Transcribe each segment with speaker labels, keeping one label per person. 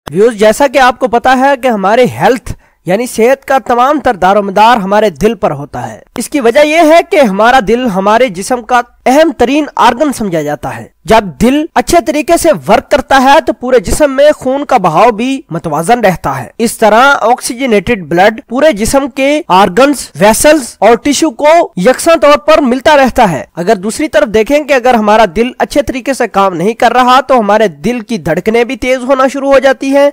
Speaker 1: Views, जैसा कि आपको पता है कि हमारे हेल्थ यानी सेहत का तमाम तर दारोमदार हमारे दिल पर होता है। इसकी वजह यह है कि हमारा दिल हमारे जिस्म का अहम तरीन आर्गन समझा जाता है। जब दिल अच्छे तरीके से वर्क करता है तो पूरे जिस्म में खून का बहाव भी मतवाजन रहता है। इस तरह ऑक्सीजनेटेड ब्लड पूरे जिस्म के आर्गन्स, वेसल्स और टिश्यू को यकसा तौर पर मिलता रहता है। अगर दूसरी तरफ देखें कि अगर हमारा दिल अच्छे तरीके से काम नहीं कर रहा तो हमारे दिल की धड़कनें भी तेज होना शुरू हो जाती है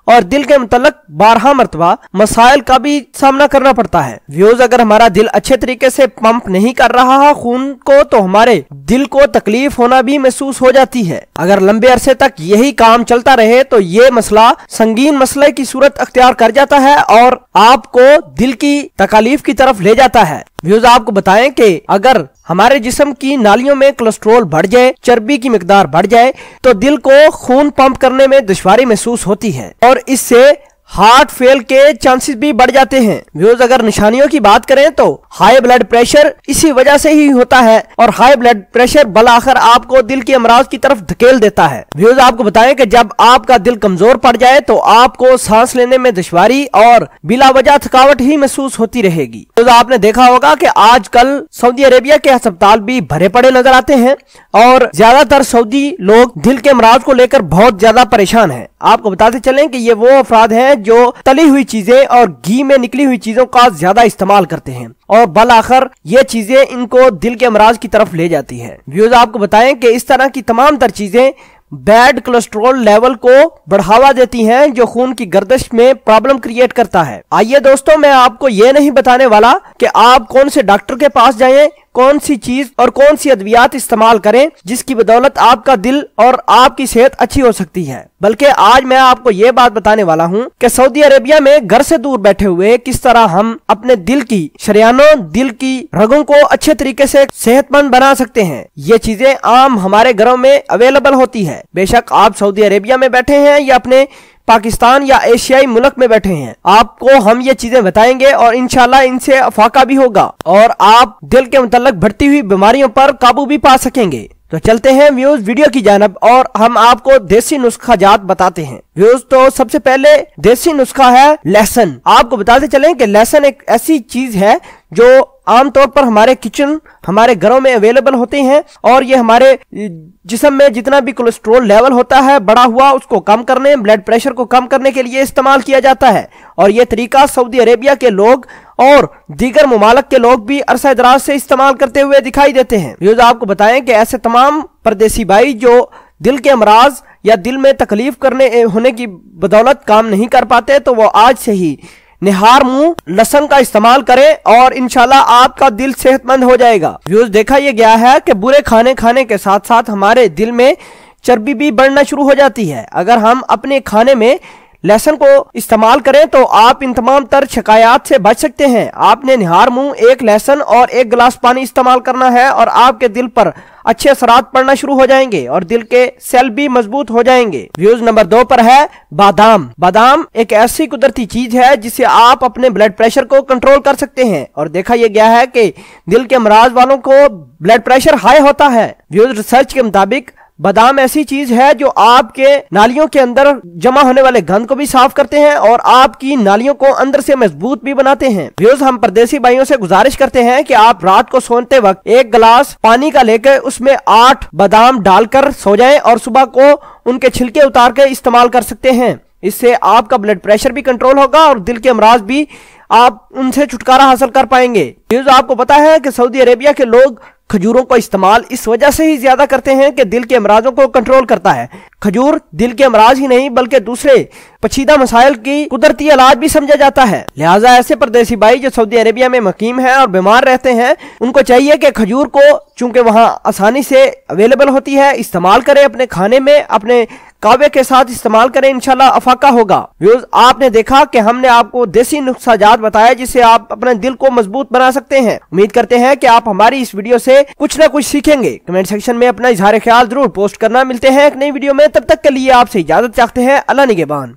Speaker 1: और दिल के मुतल्लक 12 मरतबा मसाइल का भी सामना करना पड़ता है। व्यूज, अगर हमारा दिल अच्छे तरीके से पंप नहीं कर रहा है खून को तो हमारे दिल को तकलीफ होना भी महसूस हो जाती है। अगर लंबे अरसे तक यही काम चलता रहे तो ये मसला संगीन मसले की सूरत अख्तियार कर जाता है और आपको दिल की तकलीफ की तरफ ले जाता है। व्यूज, आपको बताएं कि अगर हमारे जिस्म की नालियों में कोलेस्ट्रॉल बढ़ जाए, चर्बी की मिकदार बढ़ जाए तो दिल को खून पंप करने में दुश्वारी महसूस होती है और इससे हार्ट फेल के चांसेस भी बढ़ जाते हैं। व्यूज, अगर निशानियों की बात करें तो हाई ब्लड प्रेशर इसी वजह से ही होता है और हाई ब्लड प्रेशर बलाखिर आपको दिल के अमराज की तरफ धकेल देता है। व्यूज, आपको बताएं कि जब आपका दिल कमजोर पड़ जाए तो आपको सांस लेने में दुश्वारी और बिला वजह थकावट ही महसूस होती रहेगी। व्यूज, आपने देखा होगा कि आजकल सऊदी अरेबिया के अस्पताल भी भरे पड़े नजर आते हैं और ज्यादातर सऊदी लोग दिल के अमराज को लेकर बहुत ज्यादा परेशान है। आपको बताते चलें कि ये वो अफराद हैं जो तली हुई चीजें और घी में निकली हुई चीजों का ज्यादा इस्तेमाल करते हैं और बलाखिर ये चीजें इनको दिल के अमराज की तरफ ले जाती है। व्यूज, आपको बताएं कि इस तरह की तमाम तर चीजें बैड कोलेस्ट्रॉल लेवल को बढ़ावा देती हैं जो खून की गर्दिश में प्रॉब्लम क्रिएट करता है। आइए दोस्तों, मैं आपको ये नहीं बताने वाला कि आप कौन से डॉक्टर के पास जाएं, कौन सी चीज और कौन सी अद्वियात इस्तेमाल करें जिसकी बदौलत आपका दिल और आपकी सेहत अच्छी हो सकती है, बल्कि आज मैं आपको ये बात बताने वाला हूँ कि सऊदी अरेबिया में घर से दूर बैठे हुए किस तरह हम अपने दिल की शरियानों, दिल की रगों को अच्छे तरीके से सेहतमंद बना सकते हैं। ये चीजें आम हमारे घरों में अवेलेबल होती है। बेशक आप सऊदी अरेबिया में बैठे हैं या अपने पाकिस्तान या एशियाई मुल्क में बैठे हैं, आपको हम ये चीजें बताएंगे और इंशाल्लाह इनसे अफाका भी होगा और आप दिल के मुतल्लक बढ़ती हुई बीमारियों पर काबू भी पा सकेंगे। तो चलते हैं व्यूज वीडियो की जानब और हम आपको देसी नुस्खा जात बताते हैं। व्यूज, तो सबसे पहले देसी नुस्खा है लहसुन। आपको बताते चलें कि लहसुन एक ऐसी चीज है जो आमतौर पर हमारे किचन, हमारे घरों में अवेलेबल होते हैं और ये हमारे जिस्म में जितना भी कोलेस्ट्रॉल लेवल होता है बढ़ा हुआ उसको कम करने, ब्लड प्रेशर को कम करने के लिए इस्तेमाल किया जाता है और ये तरीका सऊदी अरेबिया के लोग और दीगर मुमालिक के लोग भी अरसा दराज से इस्तेमाल करते हुए दिखाई देते हैं। व्यूज, आपको बताएं कि ऐसे तमाम परदेसी भाई जो दिल के अमराज या दिल में तकलीफ करने होने की बदौलत काम नहीं कर पाते तो वो आज से ही निहार मुंह लहसुन का इस्तेमाल करें और इंशाल्लाह आपका दिल सेहतमंद हो जाएगा। व्यूज, देखा यह गया है कि बुरे खाने खाने के साथ साथ हमारे दिल में चर्बी भी बढ़ना शुरू हो जाती है। अगर हम अपने खाने में लहसुन को इस्तेमाल करें तो आप इन तमाम तर शिकायत से बच सकते हैं। आपने निहार मुंह एक लहसुन और 1 गिलास पानी इस्तेमाल करना है और आपके दिल पर अच्छे असरात पड़ना शुरू हो जाएंगे और दिल के सेल भी मजबूत हो जाएंगे। व्यूज, नंबर 2 पर है बादाम। बादाम एक ऐसी कुदरती चीज है जिससे आप अपने ब्लड प्रेशर को कंट्रोल कर सकते हैं और देखा यह गया है कि दिल के अमराज वालों को ब्लड प्रेशर हाई होता है। व्यूज, रिसर्च के मुताबिक बादाम ऐसी चीज है जो आपके नालियों के अंदर जमा होने वाले गंद को भी साफ करते हैं और आपकी नालियों को अंदर से मजबूत भी बनाते हैं। व्यूज, हम परदेसी भाइयों से गुजारिश करते हैं कि आप रात को सोते वक्त 1 गिलास पानी का लेकर उसमें 8 बादाम डालकर सो जाएं और सुबह को उनके छिलके उतार कर इस्तेमाल कर सकते हैं। इससे आपका ब्लड प्रेशर भी कंट्रोल होगा और दिल के अमराज भी आप उनसे छुटकारा हासिल कर पाएंगे। व्यूज, आपको पता है कि सऊदी अरेबिया के लोग खजूरों का इस्तेमाल इस वजह से ही ज्यादा करते हैं कि दिल के अमराजों को कंट्रोल करता है। खजूर दिल के अमराज ही नहीं बल्कि दूसरे पेचीदा मसाइल की कुदरती इलाज भी समझा जाता है। लिहाजा ऐसे परदेसी भाई जो सऊदी अरेबिया में मुकीम हैं और बीमार रहते हैं उनको चाहिए कि खजूर को चूंकि वहां आसानी से अवेलेबल होती है इस्तेमाल करें, अपने खाने में अपने कावे के साथ इस्तेमाल करें, इंशाल्लाह अफाका होगा। व्यूज, आपने देखा कि हमने आपको देसी नुस्खा जात बताया जिससे आप अपने दिल को मजबूत बना सकते हैं। उम्मीद करते हैं कि आप हमारी इस वीडियो से कुछ ना कुछ सीखेंगे। कमेंट सेक्शन में अपना इजहार ख्याल जरूर पोस्ट करना। मिलते हैं एक नई वीडियो में, तब तक के लिए आपसे इजाजत चाहते हैं। अल्लाह निगहबान।